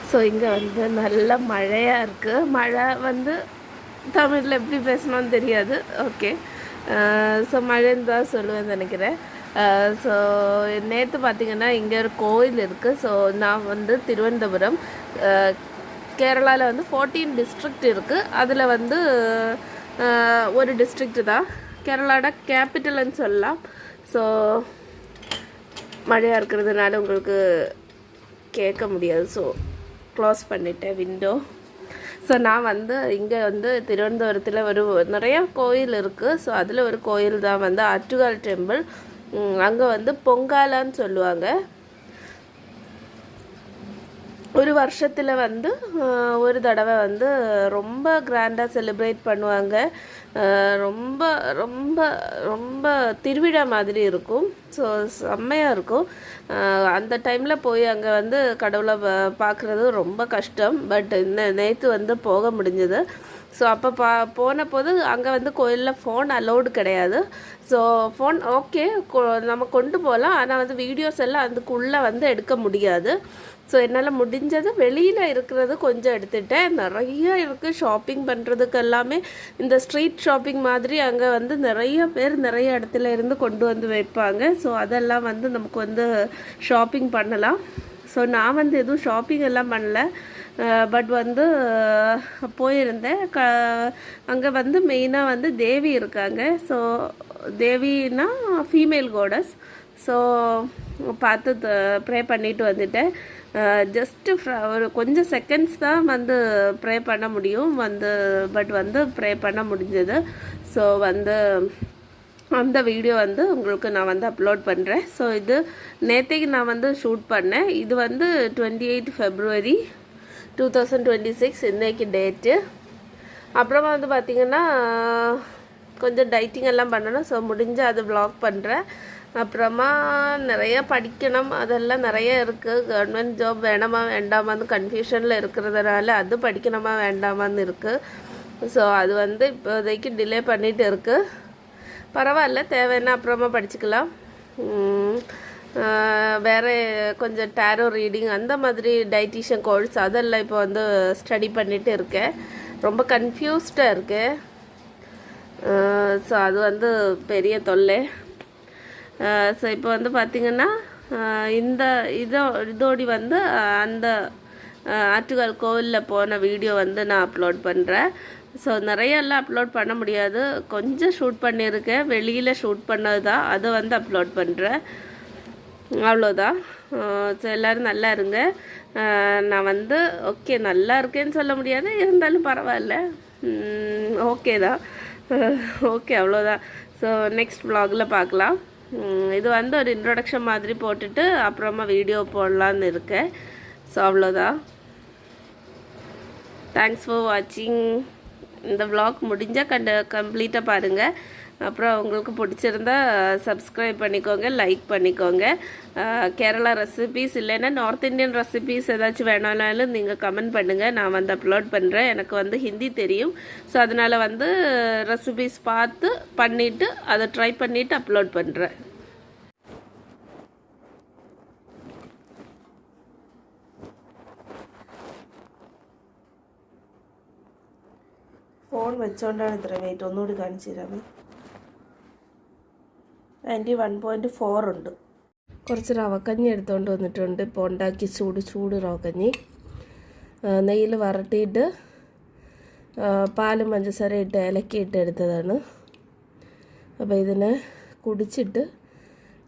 So இங்கே வந்து நல்ல மழையாக இருக்குது. மழை வந்து தமிழில் எப்படி பேசணும்னு தெரியாது. ஓகே, ஸோ மழைன்னு தான் சொல்லுவேன்னு நினைக்கிறேன். ஸோ நேற்று பார்த்திங்கன்னா இங்கே ஒரு கோயில் இருக்குது. ஸோ நான் வந்து திருவனந்தபுரம், கேரளாவில் வந்து 14 டிஸ்ட்ரிக்ட் இருக்குது. அதில் வந்து ஒரு டிஸ்ட்ரிக்ட் தான் கேரளாவோட கேபிட்டல்னு சொல்லலாம். ஸோ மழையாக இருக்கிறதுனால உங்களுக்கு கேட்க முடியாது. ஸோ க்ளோஸ் பண்ணிட்டேன் விண்டோ. ஸோ நான் வந்து இங்கே வந்து திருவனந்தபுரத்தில் நிறையா கோயில் இருக்குது. ஸோ அதில் ஒரு கோயில் தான் வந்து ஆற்றுகால் டெம்பிள். அங்கே வந்து பொங்காலான்னு சொல்லுவாங்க. ஒரு வருஷத்தில் வந்து ஒரு தடவை வந்து ரொம்ப கிராண்டாக செலிப்ரேட் பண்ணுவாங்க. ரொம்ப ரொம்ப ரொம்ப திருவிழா மாதிரி இருக்கும். ஸோ செம்மையாக இருக்கும். அந்த டைமில் போய் அங்கே வந்து கடவுளை பார்க்குறது ரொம்ப கஷ்டம். பட் நேற்று வந்து போக முடிஞ்சது. ஸோ அப்போ போன போது அங்கே வந்து கோயிலில் ஃபோன் அலௌடு கிடையாது. ஸோ ஃபோன் ஓகே நம்ம கொண்டு போகலாம், ஆனால் வந்து வீடியோஸ் எல்லாம் அதுக்குள்ளே வந்து எடுக்க முடியாது. ஸோ என்னால் முடிஞ்சது வெளியில் இருக்கிறது கொஞ்சம் எடுத்துகிட்டேன். நிறைய இருக்குது ஷாப்பிங் பண்ணுறதுக்கு எல்லாமே. இந்த ஸ்ட்ரீட் ஷாப்பிங் மாதிரி அங்கே வந்து நிறைய பேர் நிறைய இடத்துல இருந்து கொண்டு வந்து வைப்பாங்க. ஸோ அதெல்லாம் வந்து நமக்கு வந்து ஷாப்பிங் பண்ணலாம். ஸோ நான் வந்து எதுவும் ஷாப்பிங் எல்லாம் பண்ணல. பட் வந்து போயிருந்தேன். அங்கே வந்து மெயினாக வந்து தேவி இருக்காங்க. ஸோ தேவின்னா ஃபீமேல் கோடஸ். ஸோ பார்த்து ப்ரே பண்ணிட்டு வந்துட்டேன். ஜஸ்ட்டு ஒரு கொஞ்சம் செகண்ட்ஸ் தான் வந்து ப்ரே பண்ண முடியும் வந்து. பட் வந்து ப்ரே பண்ண முடிஞ்சது. ஸோ வந்து அந்த வீடியோ வந்து உங்களுக்கு நான் வந்து அப்லோட் பண்ணுறேன். ஸோ இது நேற்றைக்கு நான் வந்து ஷூட் பண்ணேன். இது வந்து 28 February 2026 இன்றைக்கி டேட்டு. அப்புறமா வந்து பார்த்திங்கன்னா கொஞ்சம் டைட்டிங் எல்லாம் பண்ணணும். ஸோ முடிஞ்சு அது வ்ளாக் பண்ணுறேன். அப்புறமா நிறைய படிக்கணும், அதெல்லாம் நிறைய இருக்குது. கவர்மெண்ட் ஜாப் வேணாமா வேண்டாமான்னு கன்ஃபியூஷனில் இருக்கிறதுனால அது படிக்கணுமா வேண்டாமான்னு இருக்குது. ஸோ அது வந்து இப்போதைக்கு டிலே பண்ணிகிட்டு இருக்குது. பரவாயில்ல, தேவைன்னா அப்புறமா படிச்சுக்கலாம். வேறு கொஞ்சம் டேரோ ரீடிங் அந்த மாதிரி டைட்டிஷியன் கோர்ஸ் அதெல்லாம் இப்போ வந்து ஸ்டடி பண்ணிகிட்டு இருக்கேன். ரொம்ப கன்ஃபியூஸ்டாக இருக்கேன். ஸோ அது வந்து பெரிய தொல்லை. ஸோ இப்போ வந்து பார்த்திங்கன்னா இந்த இதோடி வந்து அந்த ஆற்றுகால் கோவிலில் போன வீடியோ வந்து நான் அப்லோட் பண்ணுறேன். ஸோ நிறையெல்லாம் அப்லோட் பண்ண முடியாது. கொஞ்சம் ஷூட் பண்ணியிருக்கேன், வெளியில் ஷூட் பண்ணது தான், அதை வந்து அப்லோட் பண்ணுறேன். அவ்வளோதான். ஸோ எல்லோரும் நல்லா இருங்க. நான் வந்து ஓகே நல்லா இருக்கேன்னு சொல்ல முடியாது, இருந்தாலும் பரவாயில்ல, ஓகே தான். ஓகே அவ்வளோதான். ஸோ நெக்ஸ்ட் வ்ளாகில் பார்க்கலாம். இது வந்து ஒரு இன்ட்ரொடக்ஷன் மாதிரி போட்டுட்டு அப்புறமா வீடியோ போடலான்னு இருக்கேன். ஸோ அவ்வளோதான். தேங்க்ஸ் ஃபார் வாட்சிங். இந்த வ்ளாக் முடிஞ்சால் கம்ப்ளீட்டாக பாருங்கள். அப்புறம் உங்களுக்கு பிடிச்சிருந்தா சப்ஸ்கிரைப் பண்ணிக்கோங்க, லைக் பண்ணிக்கோங்க. கேரளா ரெசிபீஸ் இல்லைன்னா நார்த் இந்தியன் ரெசிபீஸ் ஏதாச்சும் வேணாலும் நீங்கள் கமெண்ட் பண்ணுங்கள், நான் வந்து அப்லோட் பண்ணுறேன். எனக்கு வந்து ஹிந்தி தெரியும். ஸோ அதனால் வந்து ரெசிபீஸ் பார்த்து பண்ணிவிட்டு அதை ட்ரை பண்ணிவிட்டு அப்லோட் பண்ணுறேன். ഫോൺ വെച്ചോണ്ടാണ് ഇത്ര വെയിറ്റ്. ഒന്നുകൂടി കാണിച്ചു തരാമേ. 91.4 ഉണ്ട്. കുറച്ച് റവക്കഞ്ഞി എടുത്തുകൊണ്ട് വന്നിട്ടുണ്ട്. ഇപ്പോൾ ഉണ്ടാക്കി ചൂട് റവക്കഞ്ഞി നെയ്യിൽ വരട്ടിയിട്ട് പാലും പഞ്ചസാര ഇട്ട് ഇലക്കിയിട്ട് എടുത്തതാണ്. അപ്പോൾ ഇതിനെ കുടിച്ചിട്ട്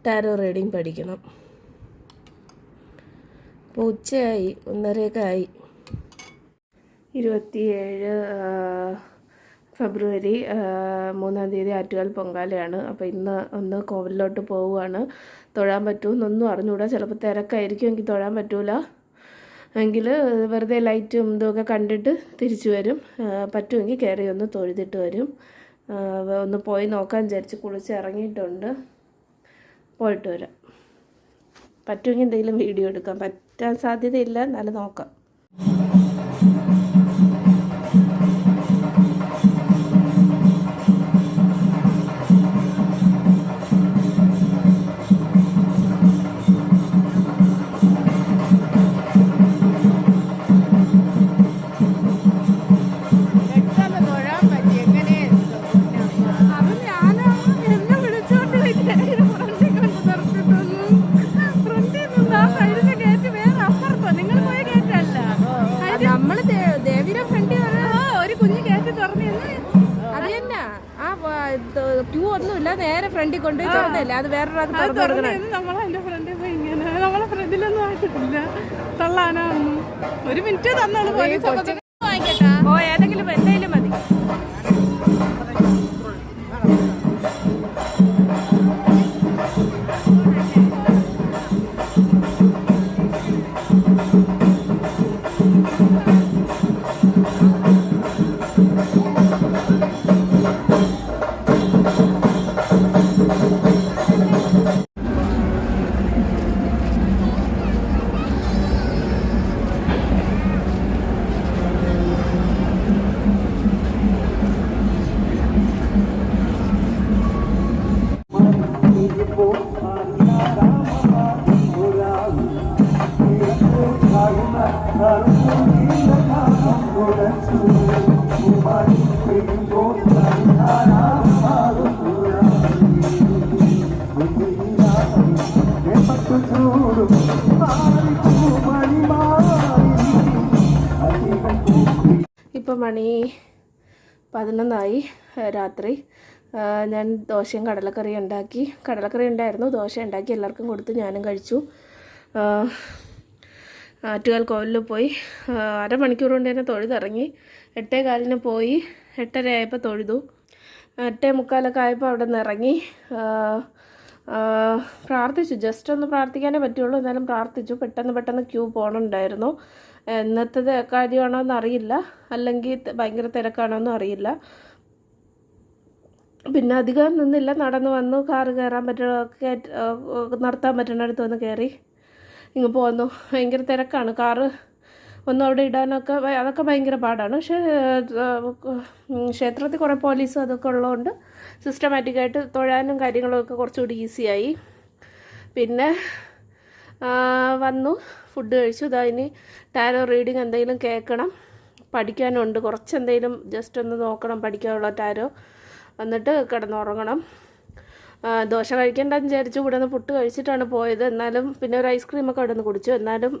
ടാരോ റീഡിങ് പഠിക്കണം. ഇപ്പോൾ ഉച്ചയായി, 1:30 ആയി. 27 February 3 ആറ്റുകാൽ പൊങ്കാലയാണ്. അപ്പോൾ ഇന്ന് ഒന്ന് കോവിലിലോട്ട് പോവുകയാണ്. തൊഴാൻ പറ്റുമെന്നൊന്നും അറിഞ്ഞുകൂടാ. ചിലപ്പോൾ തിരക്കായിരിക്കും, എനിക്ക് തൊഴാൻ പറ്റൂല. എങ്കിൽ വെറുതെ ലൈറ്റും ഇതൊക്കെ കണ്ടിട്ട് തിരിച്ചു വരും. പറ്റുമെങ്കിൽ കയറി ഒന്ന് തൊഴുതിട്ട് വരും. ഒന്ന് പോയി നോക്കാൻ വിചാരിച്ച് കുളിച്ച് ഇറങ്ങിയിട്ടുണ്ട്. പോയിട്ട് വരാം. പറ്റുമെങ്കിൽ എന്തെങ്കിലും വീഡിയോ എടുക്കാം. പറ്റാൻ സാധ്യതയില്ല, എന്നാലും നോക്കാം. ക്യൂ ഒന്നുമില്ല, നേരെ ഫ്രണ്ടിൽ കൊണ്ട് തുറന്നില്ല. അത് വേറൊരാൾക്ക് തുറന്നു കൊടുക്കണം. നമ്മളെന്റെ ഫ്രണ്ടിൽ പോയി ഇങ്ങനെ നമ്മളെ ഫ്രണ്ടിലൊന്നും ആയിട്ടില്ല തള്ളാനോ ഒന്നും. ഒരു മിനിറ്റ് തന്നോളൂ. വാങ്ങിക്കട്ടാ? ഓ ഏതെങ്കിലും എന്തെങ്കിലും മതി. ഇപ്പം മണി 11 രാത്രി. ഞാൻ ദോശയും കടലക്കറിയും ഉണ്ടാക്കി. കടലക്കറി ഉണ്ടായിരുന്നു, ദോശ ഉണ്ടാക്കി, എല്ലാവർക്കും കൊടുത്ത് ഞാനും കഴിച്ചു. ആറ്റുകാൽ കോവിലിൽ പോയി അരമണിക്കൂർ കൊണ്ട് തന്നെ തൊഴുതിറങ്ങി. 8:15 പോയി, 8:30 ആയപ്പോൾ തൊഴുതു. 8:45 ആയപ്പോൾ അവിടെ നിന്ന് ഇറങ്ങി. പ്രാർത്ഥിച്ചു, ജസ്റ്റ് ഒന്ന് പ്രാർത്ഥിക്കാനേ പറ്റുള്ളൂ, എന്നാലും പ്രാർത്ഥിച്ചു. പെട്ടെന്ന് ക്യൂ പോകണുണ്ടായിരുന്നു. ഇന്നത്തെ കാര്യമാണോ എന്നറിയില്ല, അല്ലെങ്കിൽ ഭയങ്കര തിരക്കാണോന്നും അറിയില്ല. പിന്നെ അധികം നിന്നില്ല, നടന്നു വന്നു. കാറ് കയറാൻ നിർത്താൻ പറ്റുന്നിടത്ത് വന്ന് കയറി ഇങ്ങ് പോന്നു. ഭയങ്കര തിരക്കാണ്. കാറ് ഒന്നും അവിടെ ഇടാനൊക്കെ അതൊക്കെ ഭയങ്കര പാടാണ്. പക്ഷേ ക്ഷേത്രത്തിൽ കുറേ പോലീസും അതൊക്കെ ഉള്ളതുകൊണ്ട് സിസ്റ്റമാറ്റിക്കായിട്ട് തൊഴാനും കാര്യങ്ങളൊക്കെ കുറച്ചുകൂടി ഈസിയായി. പിന്നെ വന്നു, ഫുഡ് കഴിച്ചു. ഇനി ടാരോ റീഡിങ് എന്തെങ്കിലും കേൾക്കണം, പഠിക്കാനുണ്ട് കുറച്ച്. എന്തെങ്കിലും ജസ്റ്റ് ഒന്ന് നോക്കണം പഠിക്കാനുള്ള ടാരോ. എന്നിട്ട് കിടന്നുറങ്ങണം. ദോശ കഴിക്കേണ്ടെന്ന് വിചാരിച്ചു. ഇവിടെ നിന്ന് പുട്ട് കഴിച്ചിട്ടാണ് പോയത്. എന്നാലും പിന്നെ ഒരു ഐസ്ക്രീമൊക്കെ അവിടെ നിന്ന് കുടിച്ചു. എന്നാലും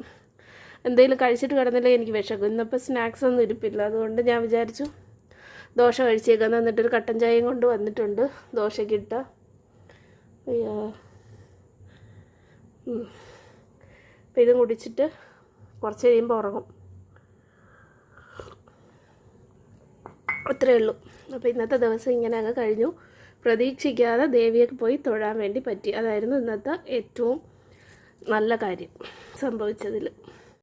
എന്തെങ്കിലും കഴിച്ചിട്ട് കിടന്നില്ലേ എനിക്ക് വിശക്കും. ഇന്നിപ്പോൾ സ്നാക്സ് ഒന്നും ഇരിപ്പില്ല, അതുകൊണ്ട് ഞാൻ വിചാരിച്ചു ദോശ കഴിച്ചേക്കാം. എന്നിട്ടൊരു കട്ടൻ ചായയും കൊണ്ട് വന്നിട്ടുണ്ട് ദോശയ്ക്കിട്ട. അപ്പോൾ ഇതും കുടിച്ചിട്ട് കുറച്ച് കഴിയുമ്പോൾ ഉറങ്ങും. അത്രയേ ഉള്ളൂ. അപ്പോൾ ഇന്നത്തെ ദിവസം ഇങ്ങനെ അങ്ങ് കഴിഞ്ഞു. പ്രതീക്ഷിക്കാതെ ദേവിയൊക്കെ പോയി തൊഴാൻ വേണ്ടി പറ്റി. അതായിരുന്നു ഇന്നത്തെ ഏറ്റവും നല്ല കാര്യം സംഭവിച്ചതിൽ.